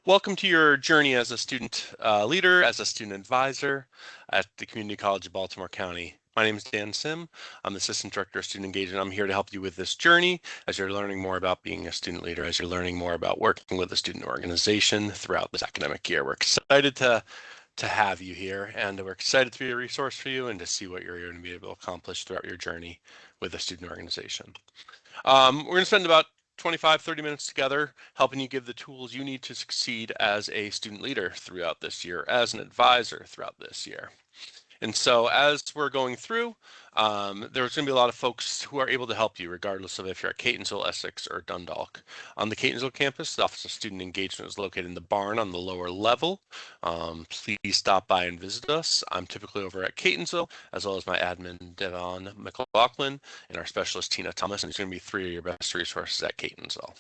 Welcome to your journey as a student leader, as a student advisor at the Community College of Baltimore County. My name is Dan Sim. I'm the Assistant Director of Student Engagement. I'm here to help you with this journey as you're learning more about being a student leader, as you're learning more about working with a student organization throughout this academic year. We're excited to have you here, and we're excited to be a resource for you and to see what you're going to be able to accomplish throughout your journey with a student organization. We're going to spend about 25-30 minutes together helping you give the tools you need to succeed as a student leader throughout this year, as an advisor throughout this year. And so as we're going through, there's going to be a lot of folks who are able to help you, regardless of if you're at Catonsville, Essex, or Dundalk. On the Catonsville campus, the Office of Student Engagement is located in the barn on the lower level. Please stop by and visit us. I'm typically over at Catonsville, as well as my admin, Devon McLaughlin, and our specialist, Teena Thomas, and it's going to be 3 of your best resources at Catonsville.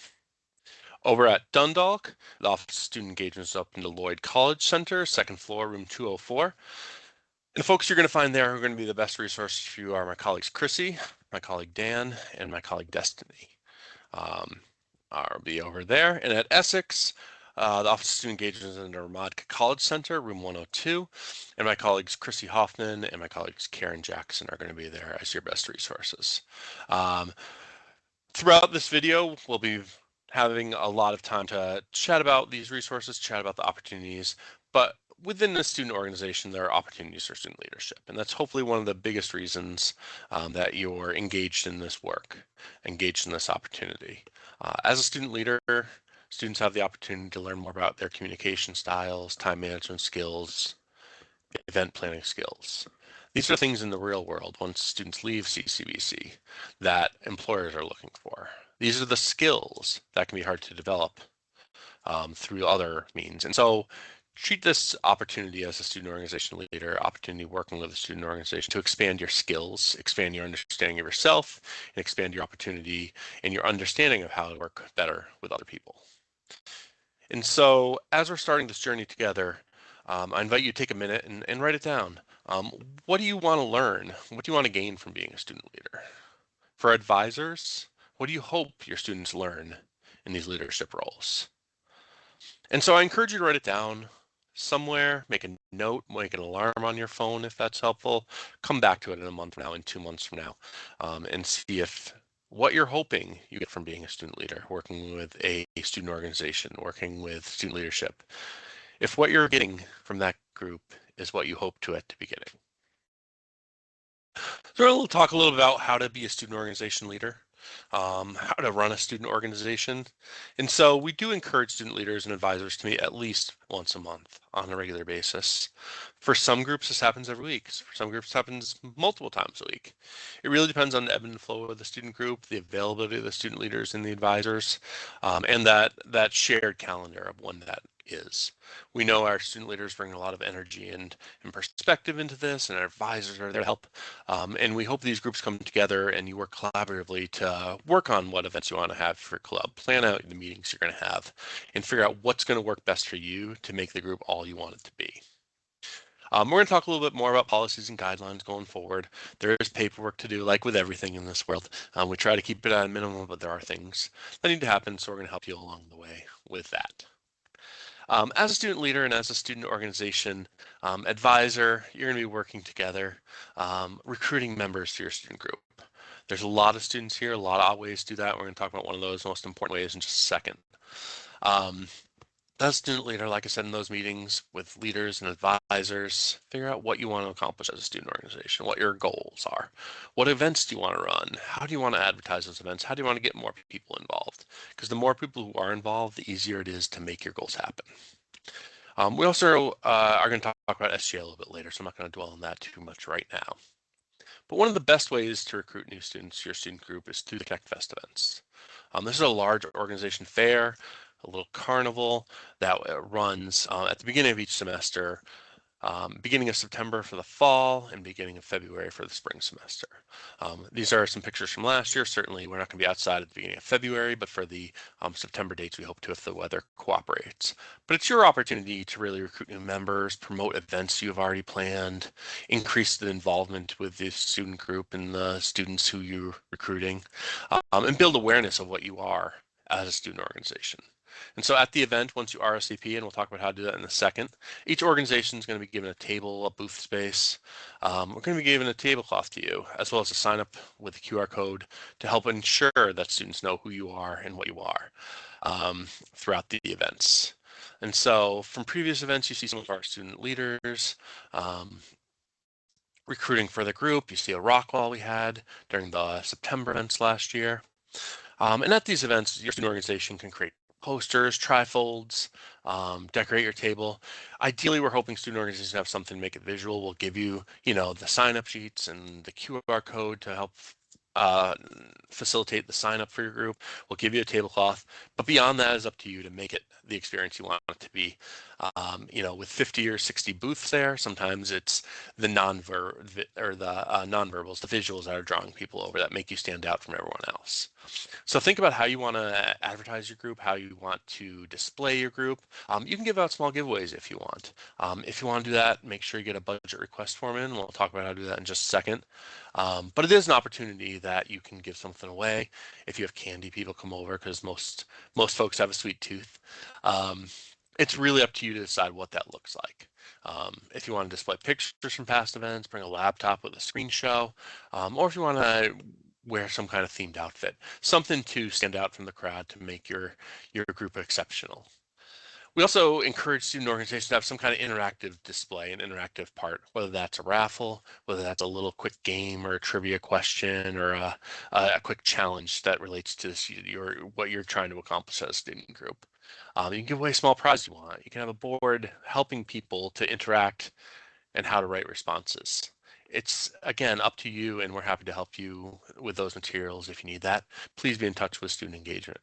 Over at Dundalk, the Office of Student Engagement is up in the Lloyd College Center, 2nd floor, room 204. And the folks you're going to find there who are going to be the best resources for you are my colleagues Crissy, my colleague Dan, and my colleague Destiny. I'll be over there. And at Essex, the Office of Student Engagement is in the Romadka College Center, room 102. And my colleagues Crissy Hoffman and my colleagues Karen Jackson are going to be there as your best resources. Throughout this video, we'll be having a lot of time to chat about these resources, chat about the opportunities, but within the student organization, there are opportunities for student leadership, and that's hopefully one of the biggest reasons that you're engaged in this work, engaged in this opportunity. As a student leader, students have the opportunity to learn more about their communication styles, time management skills, event planning skills. These are things in the real world once students leave CCBC that employers are looking for. These are the skills that can be hard to develop through other means. And so treat this opportunity as a student organization leader, opportunity working with a student organization to expand your skills, expand your understanding of yourself, and expand your opportunity and your understanding of how to work better with other people. And so as we're starting this journey together, I invite you to take a minute and write it down. What do you want to learn? What do you want to gain from being a student leader? For advisors, what do you hope your students learn in these leadership roles? And so I encourage you to write it down somewhere, make a note, make an alarm on your phone if that's helpful. Come back to it in a month from now, in 2 months from now, and see if what you're hoping you get from being a student leader, working with a student organization, working with student leadership, if what you're getting from that group is what you hope to at the beginning. So we'll talk a little about how to be a student organization leader. How to run a student organization. And so we do encourage student leaders and advisors to meet at least once a month on a regular basis. For some groups, this happens every week. For some groups, it happens multiple times a week. It really depends on the ebb and flow of the student group, the availability of the student leaders and the advisors, and that shared calendar of when that is. We know our student leaders bring a lot of energy and perspective into this, and our advisors are there to help. And we hope these groups come together and you work collaboratively to work on what events you want to have for your club, plan out the meetings you're going to have, and figure out what's going to work best for you to make the group all you want it to be. We're going to talk a little bit more about policies and guidelines going forward. There is paperwork to do, like with everything in this world. We try to keep it at a minimum, but there are things that need to happen, so we're going to help you along the way with that. As a student leader and as a student organization advisor, you're going to be working together, recruiting members to your student group. There's a lot of students here, a lot of ways to do that. We're going to talk about one of those most important ways in just a second. As a student leader, like I said, in those meetings with leaders and advisors, figure out what you want to accomplish as a student organization, what your goals are. What events do you want to run? How do you want to advertise those events? How do you want to get more people involved? Because the more people who are involved, the easier it is to make your goals happen. We also are going to talk about SGA a little bit later, so I'm not going to dwell on that too much right now. But one of the best ways to recruit new students to your student group is through the Connect Fest events. This is a large organization fair, a little carnival that runs at the beginning of each semester, beginning of September for the fall and beginning of February for the spring semester. These are some pictures from last year. Certainly we're not going to be outside at the beginning of February, but for the September dates, we hope to if the weather cooperates. But it's your opportunity to really recruit new members, promote events you've already planned, increase the involvement with the student group and the students who you're recruiting, and build awareness of what you are as a student organization. And so at the event, once you RSVP, and we'll talk about how to do that in a second, each organization is going to be given a table, a booth space. We're going to be giving a tablecloth to you, as well as a sign up with a QR code to help ensure that students know who you are and what you are throughout the events. And so from previous events, you see some of our student leaders recruiting for the group. You see a rock wall we had during the September events last year. And at these events, your student organization can create posters, trifolds, decorate your table. Ideally, we're hoping student organizations have something to make it visual. We'll give you, the sign-up sheets and the QR code to help facilitate the sign up for your group. We'll give you a tablecloth, but beyond that is up to you to make it the experience you want it to be. With 50 or 60 booths there, sometimes it's the nonverbals, the visuals that are drawing people over that make you stand out from everyone else. So think about how you want to advertise your group, how you want to display your group. You can give out small giveaways if you want. If you want to do that, make sure you get a budget request form in. We'll talk about how to do that in just a second. But it is an opportunity that you can give something away. If you have candy, people come over because most folks have a sweet tooth. It's really up to you to decide what that looks like. If you want to display pictures from past events, bring a laptop with a screen show, or if you want to wear some kind of themed outfit, something to stand out from the crowd to make your group exceptional. We also encourage student organizations to have some kind of interactive display, an interactive part, whether that's a raffle, whether that's a little quick game or a trivia question or a quick challenge that relates to what you're trying to accomplish as a student group. You can give away small prizes you want. You can have a board helping people to interact and how to write responses. It's, again, up to you, and we're happy to help you with those materials if you need that. Please be in touch with student engagement.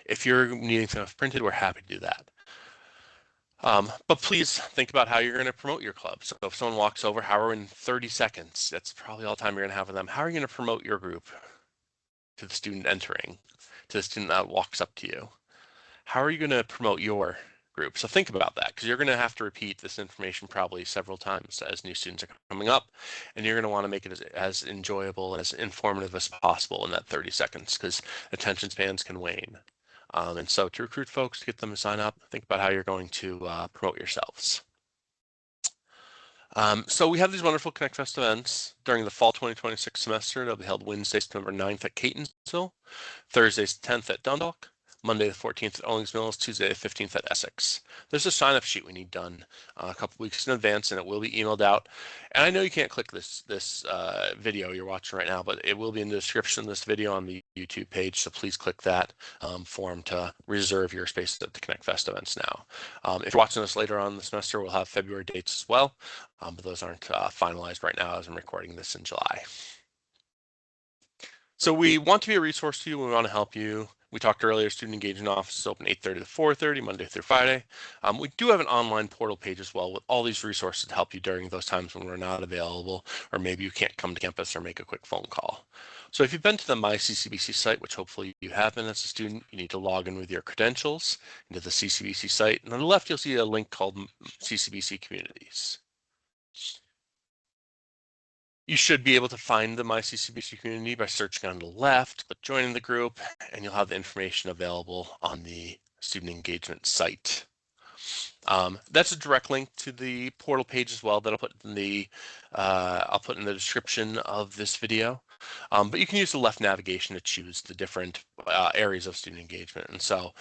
If you're needing stuff printed, we're happy to do that. But please think about how you're going to promote your club. So if someone walks over, how are in 30 seconds, that's probably all the time you're going to have with them, how are you going to promote your group to the student entering, to the student that walks up to you? How are you going to promote your group? So think about that, because you're going to have to repeat this information probably several times as new students are coming up, and you're going to want to make it as enjoyable and as informative as possible in that 30 seconds, because attention spans can wane. And so to recruit folks, to get them to sign up, think about how you're going to promote yourselves. So we have these wonderful Connect Fest events during the fall 2026 semester. They'll be held Wednesday, September 9th at Catonsville, Thursday, 10th at Dundalk, Monday the 14th at Owings Mills, Tuesday the 15th at Essex. There's a sign-up sheet we need done a couple weeks in advance, and it will be emailed out. And I know you can't click this video you're watching right now, but it will be in the description of this video on the YouTube page, so please click that form to reserve your space at the Connect Fest events now. If you're watching this later on in the semester, we'll have February dates as well, but those aren't finalized right now as I'm recording this in July. So we want to be a resource to you. We want to help you. We talked earlier, student engagement office is open 8:30 to 4:30, Monday through Friday. We do have an online portal page as well with all these resources to help you during those times when we're not available, or maybe you can't come to campus or make a quick phone call. So if you've been to the My CCBC site, which hopefully you have been as a student, you need to log in with your credentials into the CCBC site. And on the left, you'll see a link called CCBC Communities. You should be able to find the My CCBC community by searching on the left, but joining the group, and you'll have the information available on the student engagement site. That's a direct link to the portal page as well that I'll put in the description of this video. But you can use the left navigation to choose the different areas of student engagement. And so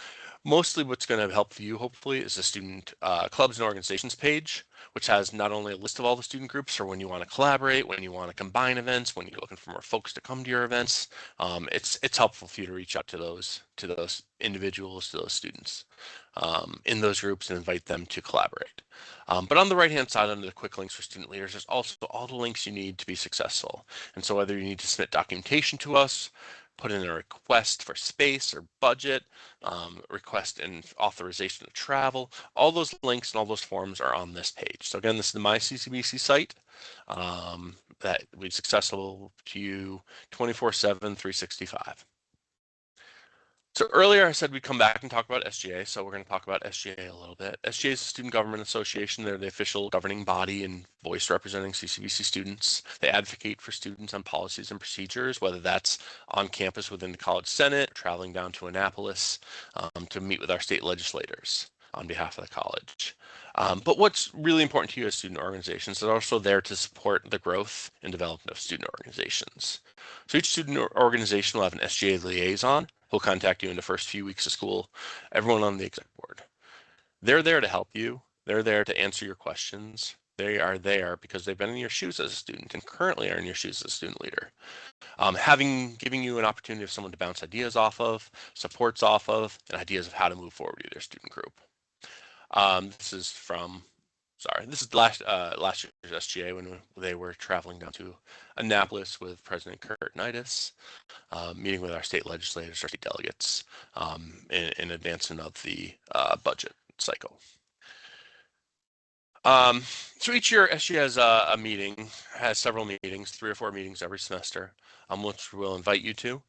mostly what's going to help you hopefully is the student clubs and organizations page, which has not only a list of all the student groups for when you want to collaborate, when you want to combine events, when you're looking for more folks to come to your events. It's helpful for you to reach out to those individuals, to those students in those groups and invite them to collaborate. But on the right-hand side under the quick links for student leaders, there's also all the links you need to be successful. And so whether you need to submit documentation to us, put in a request for space or budget, request and authorization to travel, all those links and all those forms are on this page. So again, this is the My CCBC site that will be accessible to you 24/7, 365. So earlier I said we'd come back and talk about SGA, so we're going to talk about SGA a little bit. SGA is the Student Government Association. They're the official governing body and voice representing CCBC students. They advocate for students on policies and procedures, whether that's on campus within the College Senate, or traveling down to Annapolis to meet with our state legislators on behalf of the college. But what's really important to you as student organizations is also there to support the growth and development of student organizations. So each student organization will have an SGA liaison who'll contact you in the first few weeks of school, everyone on the exec board. They're there to help you. They're there to answer your questions. They are there because they've been in your shoes as a student and currently are in your shoes as a student leader. Giving you an opportunity of someone to bounce ideas off of, supports off of, and ideas of how to move forward with your student group. This is last year's SGA when they were traveling down to Annapolis with President Kurt Nidas, meeting with our state legislators, our state delegates, in advancement of the budget cycle. So each year SGA has a meeting, has several meetings, 3 or 4 meetings every semester, which we'll invite you to.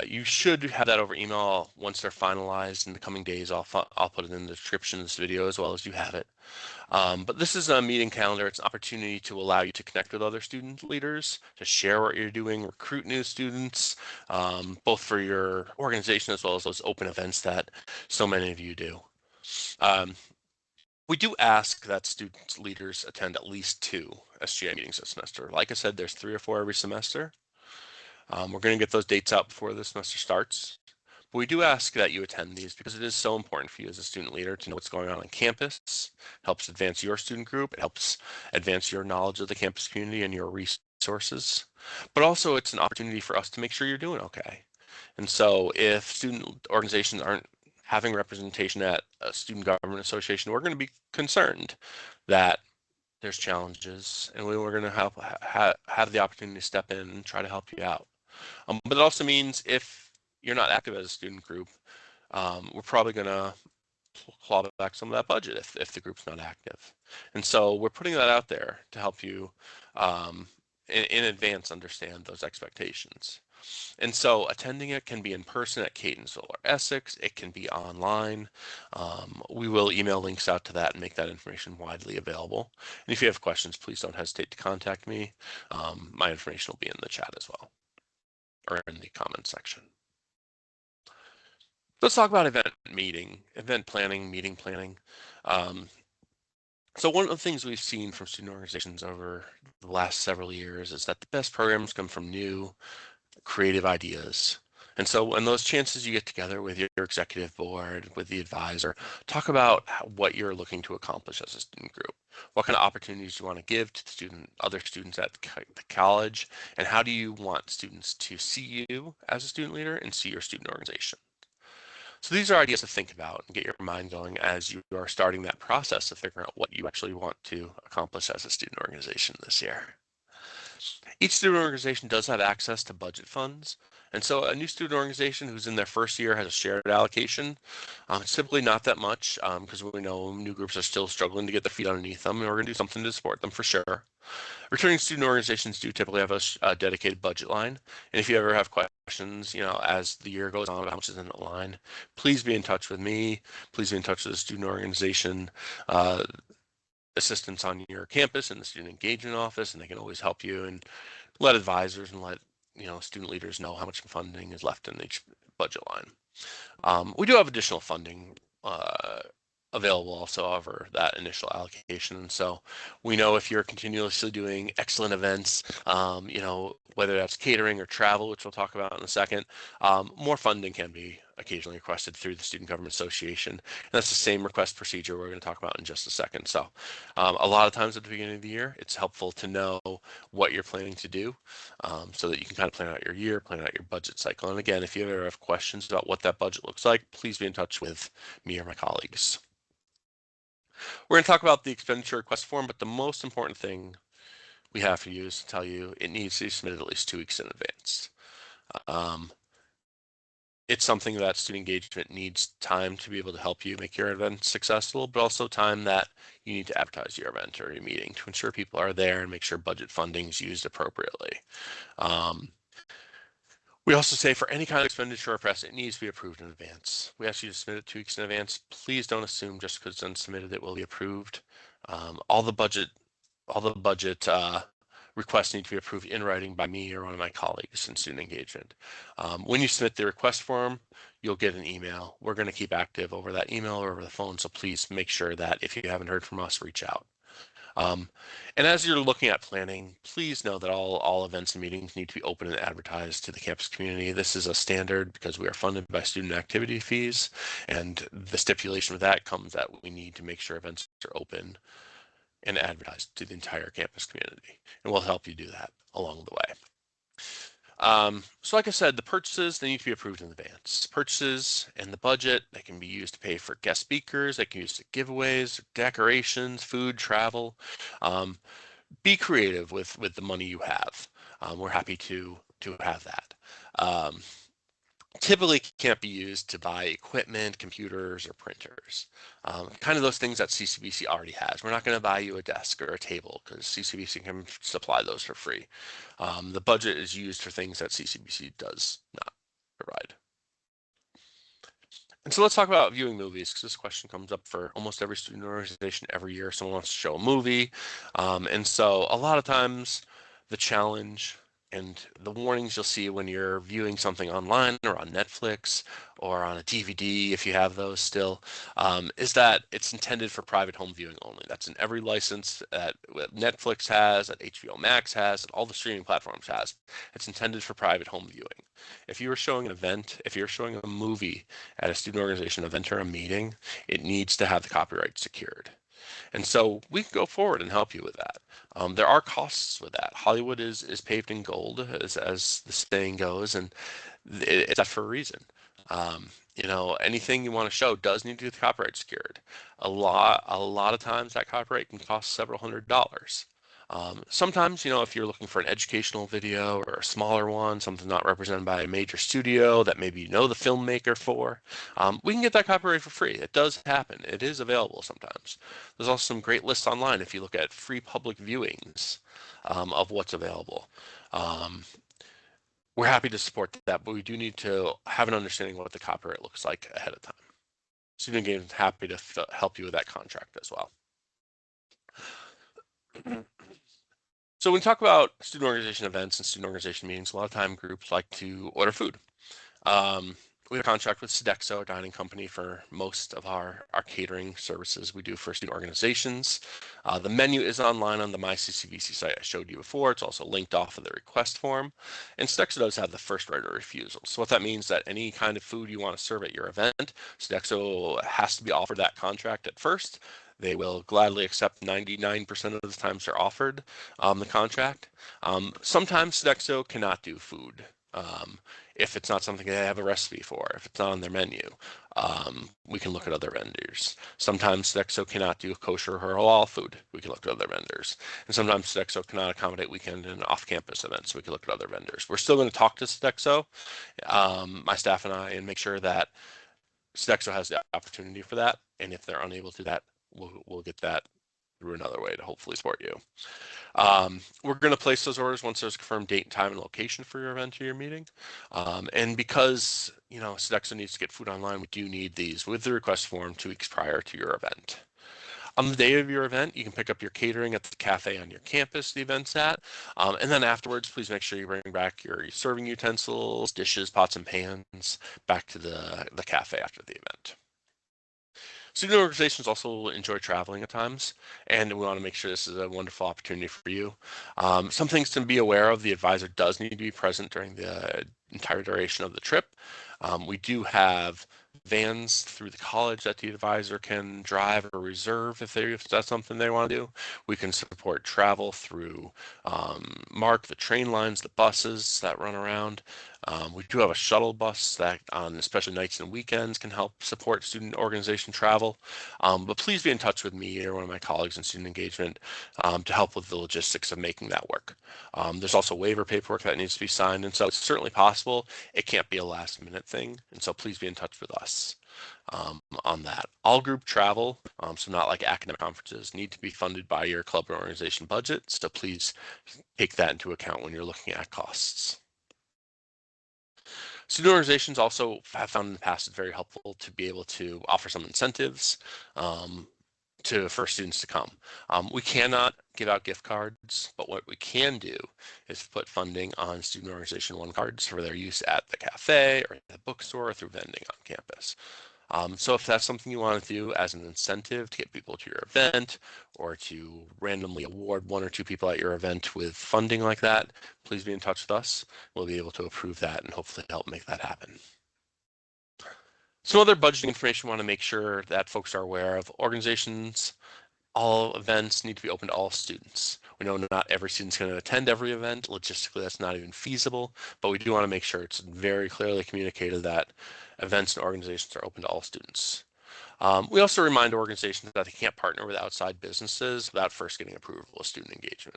You should have that over email once they're finalized in the coming days. I'll put it in the description of this video as well as you have it. But this is a meeting calendar. It's an opportunity to allow you to connect with other student leaders, to share what you're doing, recruit new students, both for your organization as well as those open events that so many of you do. We do ask that student leaders attend at least 2 SGA meetings a semester. Like I said, there's 3 or 4 every semester. We're going to get those dates out before the semester starts. But we do ask that you attend these because it is so important for you as a student leader to know what's going on campus. It helps advance your student group. It helps advance your knowledge of the campus community and your resources. But also it's an opportunity for us to make sure you're doing okay. And so if student organizations aren't having representation at a student government association, we're going to be concerned that there's challenges, and we're going to have the opportunity to step in and try to help you out. But it also means if you're not active as a student group, we're probably going to claw back some of that budget if the group's not active. And so we're putting that out there to help you in advance understand those expectations. And so attending it can be in person at Catonsville or Essex. It can be online. We will email links out to that and make that information widely available. And if you have questions, please don't hesitate to contact me. My information will be in the chat as well, or in the comments section. Let's talk about event planning, meeting planning. So one of the things we've seen from student organizations over the last several years is that the best programs come from new, creative ideas. And so when those chances you get together with your executive board, with the advisor, talk about what you're looking to accomplish as a student group. What kind of opportunities you want to give to other students at the college, and how do you want students to see you as a student leader and see your student organization? So these are ideas to think about and get your mind going as you are starting that process of figuring out what you actually want to accomplish as a student organization this year. Each student organization does have access to budget funds. And so a new student organization who's in their first year has a shared allocation. It's typically not that much because we know new groups are still struggling to get their feet underneath them, and we're going to do something to support them for sure. Returning student organizations do typically have a dedicated budget line. And if you ever have questions, as the year goes on about how much is in the line, please be in touch with me. Please be in touch with the student organization assistants on your campus in the student engagement office, and they can always help you and let advisors and let student leaders know how much funding is left in each budget line. We do have additional funding available also over that initial allocation. And so we know if you're continuously doing excellent events, whether that's catering or travel, which we'll talk about in a second, more funding can be occasionally requested through the Student Government Association. And that's the same request procedure we're going to talk about in just a second. So a lot of times at the beginning of the year, it's helpful to know what you're planning to do so that you can kind of plan out your year, plan out your budget cycle. And again, if you ever have questions about what that budget looks like, please be in touch with me or my colleagues. We're going to talk about the expenditure request form, but the most important thing we have for you is to tell you it needs to be submitted at least 2 weeks in advance. It's something that student engagement needs time to be able to help you make your event successful, but also time that you need to advertise your event or your meeting to ensure people are there and make sure budget funding is used appropriately. We also say for any kind of expenditure or press, it needs to be approved in advance. We ask you to submit it 2 weeks in advance. Please don't assume just because it's unsubmitted it will be approved. All the budget requests need to be approved in writing by me or one of my colleagues in student engagement. When you submit the request form, you'll get an email. We're going to keep active over that email or over the phone, so please make sure that if you haven't heard from us, reach out. And as you're looking at planning, please know that all events and meetings need to be open and advertised to the campus community. This is a standard because we are funded by student activity fees, and the stipulation with that comes that we need to make sure events are open and advertised to the entire campus community, and we'll help you do that along the way. So like I said, the purchases, they need to be approved in advance. Purchases and the budget, they can be used to pay for guest speakers, they can be used to giveaways, decorations, food, travel. Be creative with the money you have. We're happy to have that. Typically can't be used to buy equipment, computers, or printers. Kind of those things that CCBC already has. We're not going to buy you a desk or a table because CCBC can supply those for free. The budget is used for things that CCBC does not provide. And so let's talk about viewing movies, because this question comes up for almost every student organization every year. Someone wants to show a movie. And so a lot of times the challenge and the warnings you'll see when you're viewing something online or on Netflix or on a DVD, if you have those still, is that it's intended for private home viewing only. That's in every license that Netflix has, that HBO Max has, that all the streaming platforms has. It's intended for private home viewing. If you are showing an event, if you're showing a movie at a student organization event or a meeting, it needs to have the copyright secured. And so we can go forward and help you with that. There are costs with that. Hollywood is paved in gold, as the saying goes, and it's that for a reason. Anything you want to show does need to get the copyright secured. A lot of times that copyright can cost several $100s. Sometimes, if you're looking for an educational video or a smaller one, something not represented by a major studio that maybe the filmmaker for, we can get that copyright for free. It does happen. It is available sometimes. There's also some great lists online if you look at free public viewings of what's available. We're happy to support that, but we do need to have an understanding of what the copyright looks like ahead of time. Student Engagement is happy to help you with that contract as well. So when we talk about student organization events and student organization meetings, a lot of time groups like to order food. We have a contract with Sodexo, a dining company, for most of our catering services we do for student organizations. The menu is online on the MyCCBC site I showed you before. It's also linked off of the request form. And Sodexo does have the first right of refusal. So what that means that any kind of food you want to serve at your event, Sodexo has to be offered that contract at first. They will gladly accept 99% of the times they're offered the contract. Sometimes Sodexo cannot do food. If it's not something they have a recipe for, if it's not on their menu, we can look at other vendors. Sometimes Sodexo cannot do kosher or halal food. We can look at other vendors. And sometimes Sodexo cannot accommodate weekend and off-campus events. We can look at other vendors. We're still going to talk to Sodexo, my staff and I, and make sure that Sodexo has the opportunity for that. And if they're unable to do that, we'll get that through another way to hopefully support you. We're going to place those orders once there's confirmed date, time, and location for your event or your meeting. And because, Sodexo needs to get food online, we do need these with the request form 2 weeks prior to your event. On the day of your event, you can pick up your catering at the cafe on your campus the event's at. And then afterwards, please make sure you bring back your serving utensils, dishes, pots, and pans back to the cafe after the event. Student organizations also enjoy traveling at times, and we want to make sure this is a wonderful opportunity for you. Some things to be aware of: the advisor does need to be present during the entire duration of the trip. We do have vans through the college that the advisor can drive or reserve if that's something they want to do. We can support travel through MARC, the train lines, the buses that run around. We do have a shuttle bus that on especially nights and weekends can help support student organization travel. But please be in touch with me or one of my colleagues in student engagement to help with the logistics of making that work. There's also waiver paperwork that needs to be signed, and so it's certainly possible. It can't be a last minute thing, and so please be in touch with us on that. All group travel, so not like academic conferences, need to be funded by your club or organization budget, so please take that into account when you're looking at costs. Student organizations also have found in the past it's very helpful to be able to offer some incentives for students to come. We cannot give out gift cards, but what we can do is put funding on student organization one cards for their use at the cafe or the bookstore or through vending on campus. So if that's something you want to do as an incentive to get people to your event or to randomly award one or two people at your event with funding like that, please be in touch with us. We'll be able to approve that and hopefully help make that happen. Some other budgeting information we want to make sure that folks are aware of. Organizations, all events need to be open to all students. We know not every student's going to attend every event. Logistically, that's not even feasible, but we do want to make sure it's very clearly communicated that events and organizations are open to all students. We also remind organizations that they can't partner with outside businesses without first getting approval of student engagement.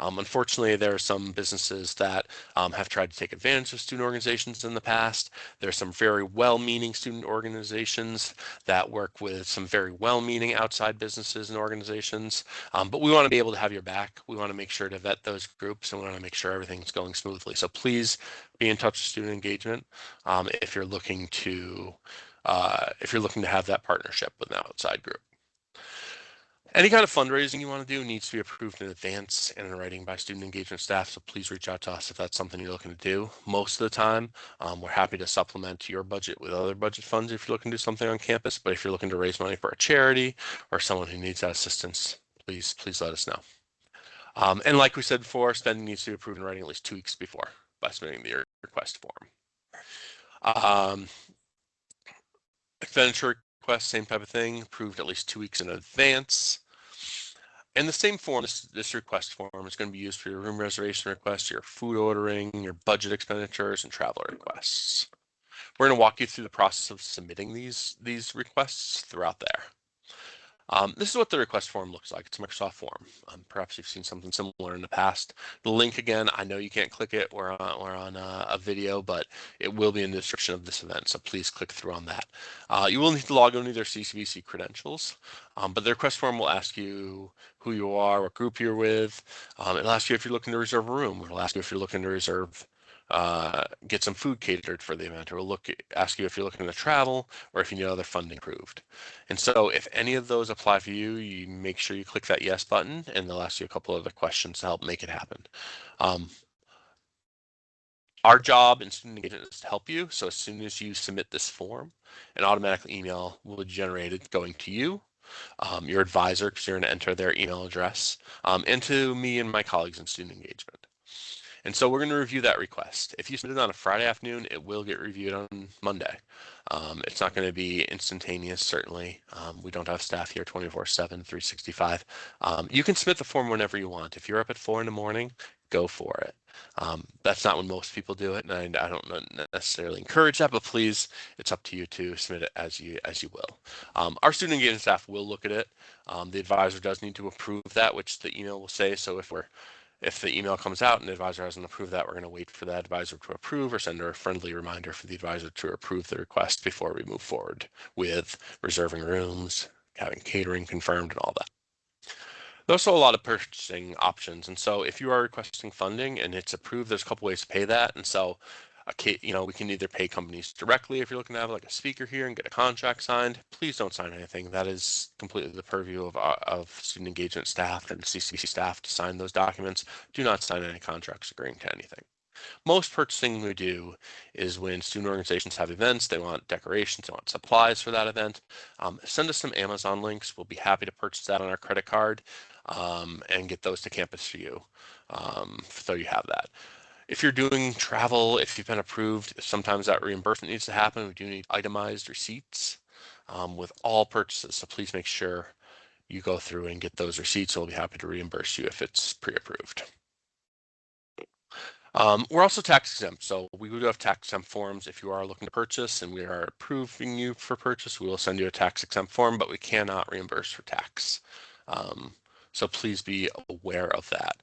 Unfortunately, there are some businesses that have tried to take advantage of student organizations in the past. There are some very well-meaning student organizations that work with some very well-meaning outside businesses and organizations. But we want to be able to have your back. We want to make sure to vet those groups, and we want to make sure everything's going smoothly. So please be in touch with student engagement if you're looking to have that partnership with an outside group. Any kind of fundraising you want to do needs to be approved in advance and in writing by student engagement staff, so please reach out to us if that's something you're looking to do. Most of the time, we're happy to supplement your budget with other budget funds if you're looking to do something on campus, but if you're looking to raise money for a charity or someone who needs that assistance, please let us know. And like we said before, spending needs to be approved in writing at least 2 weeks before by submitting the request form. Expenditure request, same type of thing, approved at least 2 weeks in advance. And the same form, this request form is going to be used for your room reservation requests, your food ordering, your budget expenditures, and travel requests. We're going to walk you through the process of submitting these requests throughout there. This is what the request form looks like. It's a Microsoft form. Perhaps you've seen something similar in the past. The link again, I know you can't click it. We're on a video, but it will be in the description of this event, so please click through on that. You will need to log in with your CCBC credentials, but the request form will ask you who you are, what group you're with. It'll ask you if you're looking to reserve a room. It'll ask you if you're looking to reserve get some food catered for the event, or we'll ask you if you're looking to travel or if you need other funding approved. And so if any of those apply for you, you make sure you click that yes button, and they'll ask you a couple other questions to help make it happen. Our job in student engagement is to help you. So as soon as you submit this form, an automatic email will be generated going to you, your advisor, because you're going to enter their email address, and to me and my colleagues in student engagement. And so we're going to review that request. If you submit it on a Friday afternoon, it will get reviewed on Monday. It's not going to be instantaneous, certainly. We don't have staff here 24/7, 365. You can submit the form whenever you want. If you're up at 4 in the morning, go for it. That's not when most people do it, and I don't necessarily encourage that, but please, it's up to you to submit it as you will. Our student engagement staff will look at it. The advisor does need to approve that, which the email will say. So if the email comes out and the advisor hasn't approved that, we're going to wait for that advisor to approve or send her a friendly reminder for the advisor to approve the request before we move forward with reserving rooms, having catering confirmed, and all that. There's also a lot of purchasing options. And so if you are requesting funding and it's approved, there's a couple ways to pay that. And so we can either pay companies directly if you're looking to have like a speaker here and get a contract signed. Please don't sign anything. That is completely the purview of student engagement staff and CCBC staff to sign those documents. Do not sign any contracts agreeing to anything. Most purchasing we do is when student organizations have events, they want decorations, they want supplies for that event. Send us some Amazon links. We'll be happy to purchase that on our credit card and get those to campus for you, so you have that. If you're doing travel, if you've been approved, sometimes that reimbursement needs to happen. We do need itemized receipts with all purchases. So please make sure you go through and get those receipts. We'll be happy to reimburse you if it's pre-approved. We're also tax exempt. So we do have tax exempt forms. If you are looking to purchase and we are approving you for purchase, we will send you a tax exempt form, but we cannot reimburse for tax. So please be aware of that.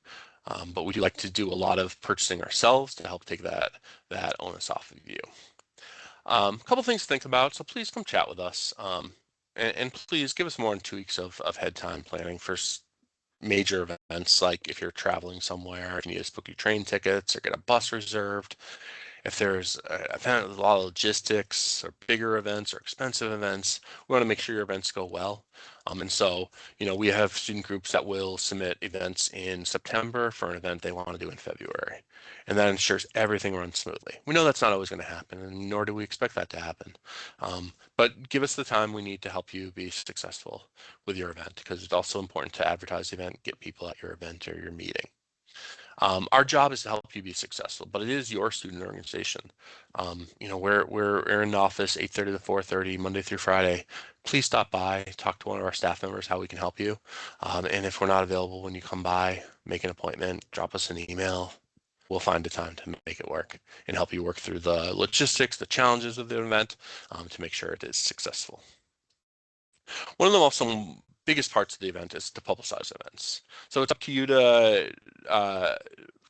But we do like to do a lot of purchasing ourselves to help take that onus off of you. A couple things to think about, so please come chat with us, and please give us more than 2 weeks of head time planning for major events, like if you're traveling somewhere, if you need to book your train tickets or get a bus reserved. If there's a lot of logistics or bigger events or expensive events, we want to make sure your events go well. And so, we have student groups that will submit events in September for an event they want to do in February. And that ensures everything runs smoothly. We know that's not always going to happen, and nor do we expect that to happen. But give us the time we need to help you be successful with your event, because it's also important to advertise the event, get people at your event or your meeting. Our job is to help you be successful, but it is your student organization. We're in the office 8:30 to 4:30, Monday through Friday. Please stop by, talk to one of our staff members how we can help you. And if we're not available when you come by, make an appointment, drop us an email. We'll find a time to make it work and help you work through the logistics, the challenges of the event, to make sure it is successful. One of the most biggest parts of the event is to publicize events. So it's up to you to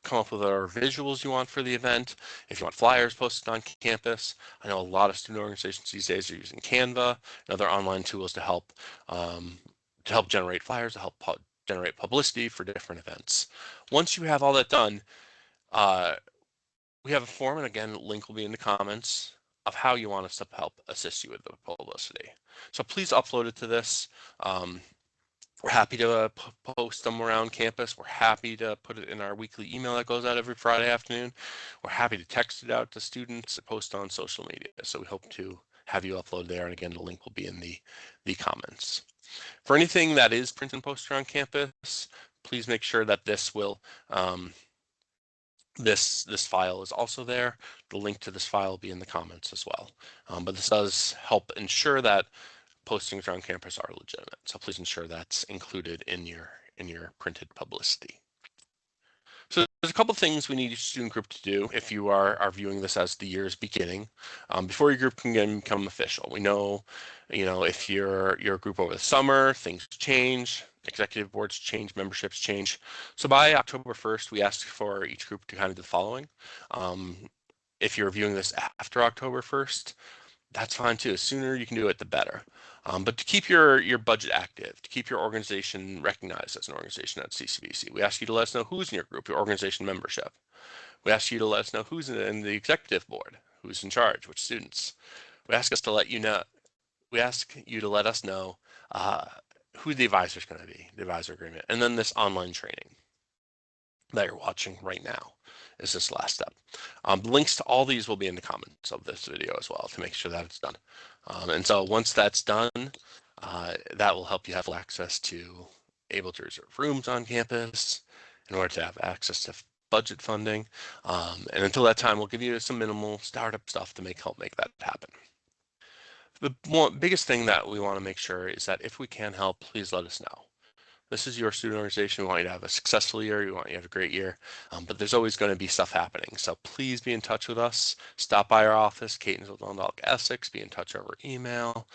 come up with our visuals you want for the event. If you want flyers posted on campus, I know a lot of student organizations these days are using Canva and other online tools to help generate flyers, to help generate publicity for different events. Once you have all that done, we have a form, and again, link will be in the comments, of how you want us to help assist you with the publicity. So please upload it to this. We're happy to post them around campus. We're happy to put it in our weekly email that goes out every Friday afternoon. We're happy to text it out to students, post on social media. So we hope to have you upload there. And again, the link will be in the comments. For anything that is print and posted around campus, please make sure that this will this file is also there. The link to this file will be in the comments as well. But this does help ensure that postings around campus are legitimate. So please ensure that's included in your printed publicity. So there's a couple of things we need each student group to do if you are viewing this as the year's beginning, before your group can become official. We know, if you're a group over the summer, things change, executive boards change, memberships change. So by October 1st, we ask for each group to kind of do the following. If you're viewing this after October 1st, that's fine too. The sooner you can do it, the better. But to keep your budget active, to keep your organization recognized as an organization at CCBC, we ask you to let us know who's in your group, your organization membership. We ask you to let us know who's in the executive board, who's in charge, which students. We ask you to let us know who the advisor is going to be, the advisor agreement, and then this online training that you're watching right now is this last step. Links to all these will be in the comments of this video as well to make sure that it's done. And so once that's done, that will help you have access to able to reserve rooms on campus in order to have access to budget funding. And until that time, we'll give you some minimal startup stuff to help make that happen. The biggest thing that we want to make sure is that if we can help, please let us know. This is your student organization. We want you to have a successful year. We want you to have a great year, but there's always going to be stuff happening. So please be in touch with us. Stop by our office, Catonsville, Dundalk, Essex. Be in touch over email.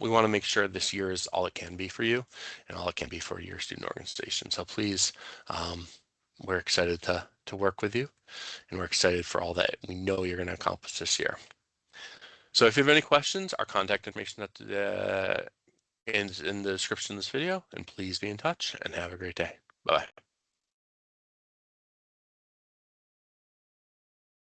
We want to make sure this year is all it can be for you and all it can be for your student organization. So please, we're excited to work with you, and we're excited for all that we know you're going to accomplish this year. So if you have any questions, our contact information is in the description of this video, and please be in touch and have a great day. Bye-bye.